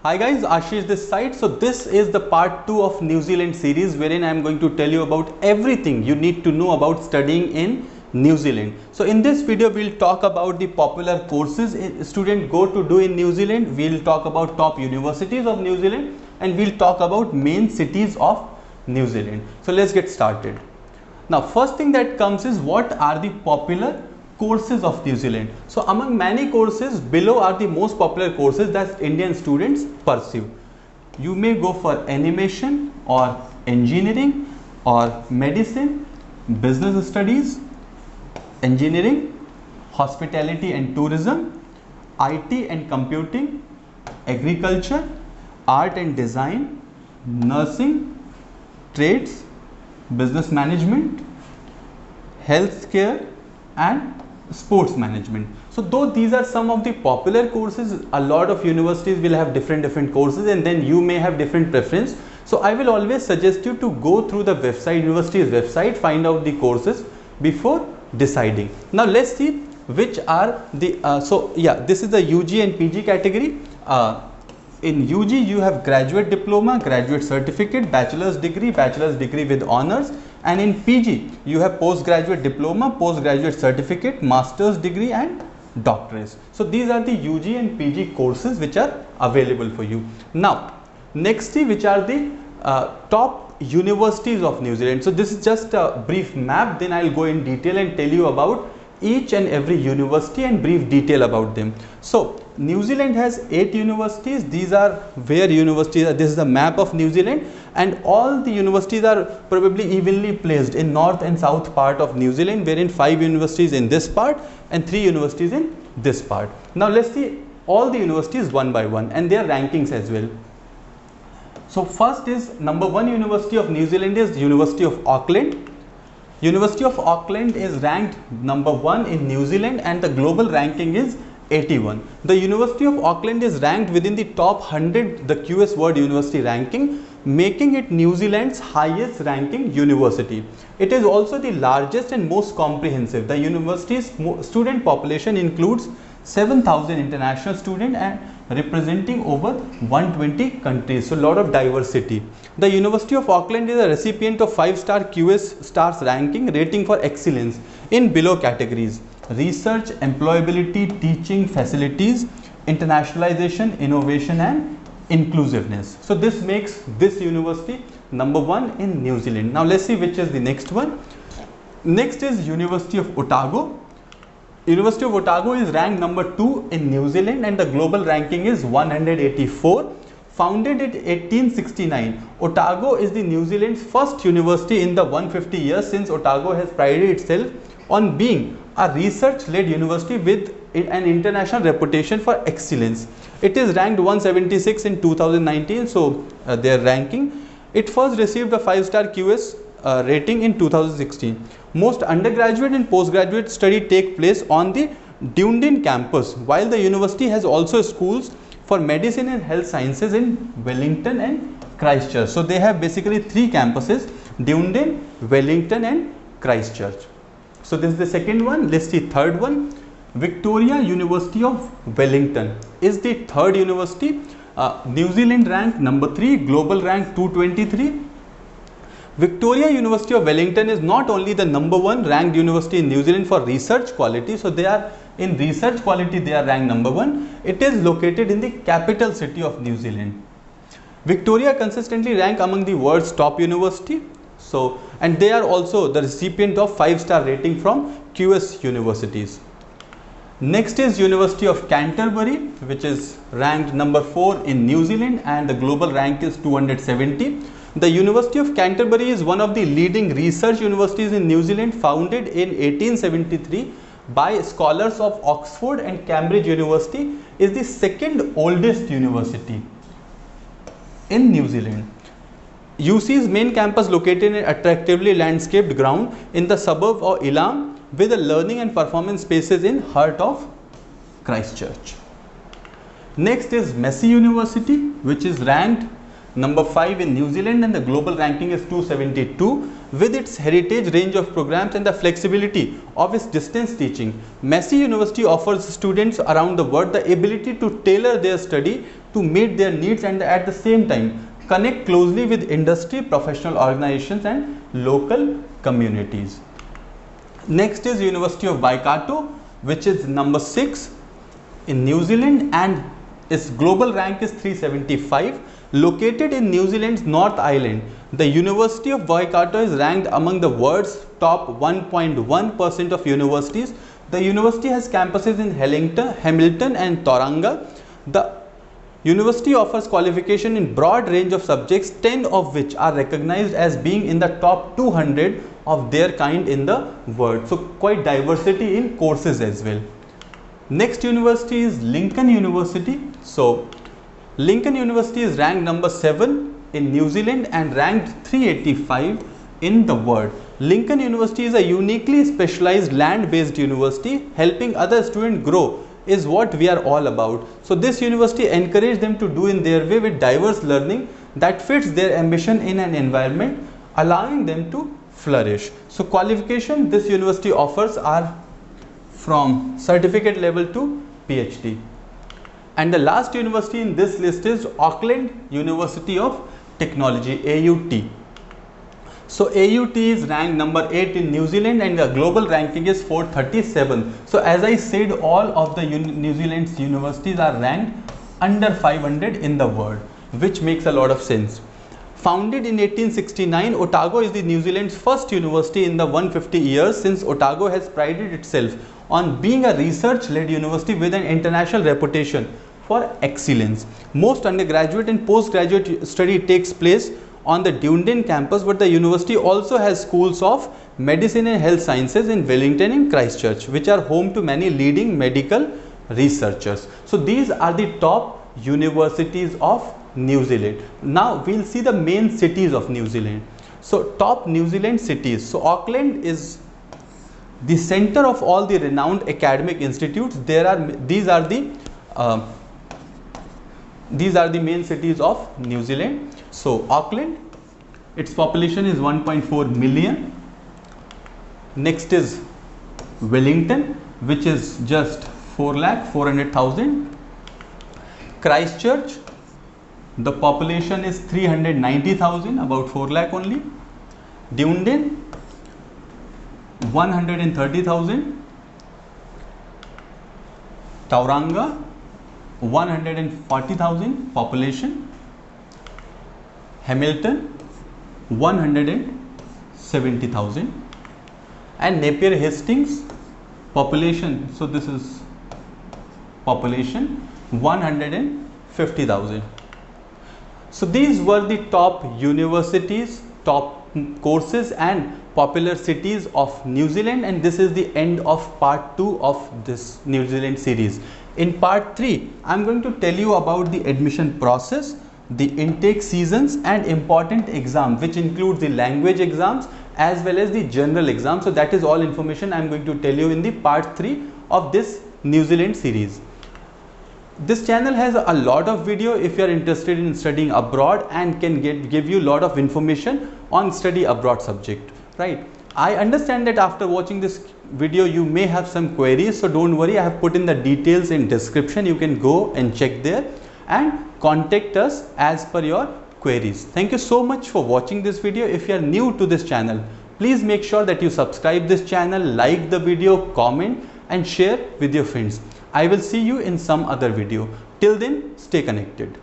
Hi guys, Ashish this side. So this is the part 2 of New Zealand series wherein I am going to tell you about everything you need to know about studying in New Zealand. So in this video we'll talk about the popular courses students go to do in New Zealand. We'll talk about top universities of New Zealand and we'll talk about main cities of New Zealand. So let's get started. Now first thing that comes is what are the popular courses of New Zealand. So among many courses, below are the most popular courses that Indian students pursue. You may go for animation or engineering or medicine, business studies, engineering, hospitality and tourism, IT and computing, agriculture, art and design, nursing, trades, business management, healthcare and sports management. So though these are some of the popular courses, a lot of universities will have different courses and then you may have different preference. So I will always suggest you to go through the website, university's website, find out the courses before deciding. Now let's see which are the this is the UG and PG category. In UG you have graduate diploma, graduate certificate, bachelor's degree with honors, and in PG you have postgraduate diploma, postgraduate certificate, master's degree and doctorates. So these are the UG and PG courses which are available for you. Now next see which are the top universities of New Zealand. So this is just a brief map, then I will go in detail and tell you about each and every university and brief detail about them. So New Zealand has 8 universities. These are where universities are. This is the map of New Zealand and all the universities are probably evenly placed in north and south part of New Zealand, wherein 5 universities in this part and 3 universities in this part. Now let's see all the universities one by one and their rankings as well. So first is number 1 university of New Zealand is University of Auckland. University of Auckland is ranked number 1 in New Zealand and the global ranking is 81. The University of Auckland is ranked within the top 100 the QS World University ranking, making it New Zealand's highest ranking university. It is also the largest and most comprehensive. The university's student population includes 7,000 international students and representing over 120 countries. So a lot of diversity. The University of Auckland is a recipient of 5-star QS stars ranking rating for excellence in below categories: research, employability, teaching facilities, internationalization, innovation and inclusiveness. So this makes this university number 1 in New Zealand. Now let's see which is the next one. Next is University of Otago. University of Otago is ranked number 2 in New Zealand and the global ranking is 184. Founded in 1869, Otago is the New Zealand's first university in the 150 years since Otago has prided itself on being a research-led university with an international reputation for excellence. It is ranked 176 in 2019, so their ranking. It first received a 5-star QS rating in 2016. Most undergraduate and postgraduate study take place on the Dunedin campus, while the university has also schools for medicine and health sciences in Wellington and Christchurch. So they have basically 3 campuses: Dunedin, Wellington and Christchurch. So this is the second one. Let's see third one. Victoria University of Wellington is the third university. New Zealand rank number 3, global rank 223. Victoria University of Wellington is not only the number 1 ranked university in New Zealand for research quality, so they are in research quality they are ranked number 1. It is located in the capital city of New Zealand. Victoria consistently rank among the world's top university. So and they are also the recipient of 5-star rating from QS universities. Next is University of Canterbury, which is ranked number 4 in New Zealand and the global rank is 270. The University of Canterbury is one of the leading research universities in New Zealand, founded in 1873 by scholars of Oxford and Cambridge University. Is the second oldest university in New Zealand. UC's main campus located in an attractively landscaped ground in the suburb of Elam with the learning and performance spaces in heart of Christchurch. Next is Massey University, which is ranked number 5 in New Zealand and the global ranking is 272. with its heritage range of programs and the flexibility of its distance teaching, Massey University offers students around the world the ability to tailor their study to meet their needs and at the same time connect closely with industry, professional organizations and local communities. Next is University of Waikato, which is number 6 in New Zealand and its global rank is 375. Located in New Zealand's North Island, the University of Waikato is ranked among the world's top 1.1% of universities. The university has campuses in Hamilton and Tauranga. The university offers qualification in broad range of subjects, 10 of which are recognized as being in the top 200 of their kind in the world. So quite diversity in courses as well. Next university is Lincoln University. So Lincoln University is ranked number 7 in New Zealand and ranked 385 in the world. Lincoln University is a uniquely specialized land-based university. Helping other students grow is what we are all about. So this university encourages them to do in their way with diverse learning that fits their ambition in an environment, allowing them to flourish. So qualification this university offers are from certificate level to PhD. And the last university in this list is Auckland University of Technology, AUT. So AUT is ranked number 8 in New Zealand and the global ranking is 437. So as I said, all of the New Zealand's universities are ranked under 500 in the world, which makes a lot of sense. Founded in 1869, Otago is the New Zealand's first university in the 150 years since Otago has prided itself on being a research-led university with an international reputation for excellence. Most undergraduate and postgraduate study takes place on the Dunedin campus, but the university also has schools of medicine and health sciences in Wellington and Christchurch, which are home to many leading medical researchers. So these are the top universities of New Zealand. Now we'll see the main cities of New Zealand. So top New Zealand cities. So Auckland is the center of all the renowned academic institutes. These are the main cities of New Zealand. So Auckland, its population is 1.4 million. Next is Wellington, which is just 4,400,000. Christchurch, the population is 390,000, about 4 lakh only. Dunedin, 130,000. Tauranga, 140,000 population. Hamilton, 170,000. And Napier Hastings, population, so this is population 150,000. So these were the top universities, top courses and popular cities of New Zealand, and this is the end of part 2 of this New Zealand series. In part 3, I am going to tell you about the admission process, the intake seasons and important exam, which includes the language exams as well as the general exam. So that is all information I am going to tell you in the part 3 of this New Zealand series. This channel has a lot of video if you are interested in studying abroad and can give you a lot of information on study abroad subject, right? I understand that after watching this video you may have some queries, so don't worry, I have put in the details in description. You can go and check there and contact us as per your queries. Thank you so much for watching this video. If you are new to this channel, please make sure that you subscribe this channel, like the video, comment and share with your friends. I will see you in some other video. Till then, stay connected.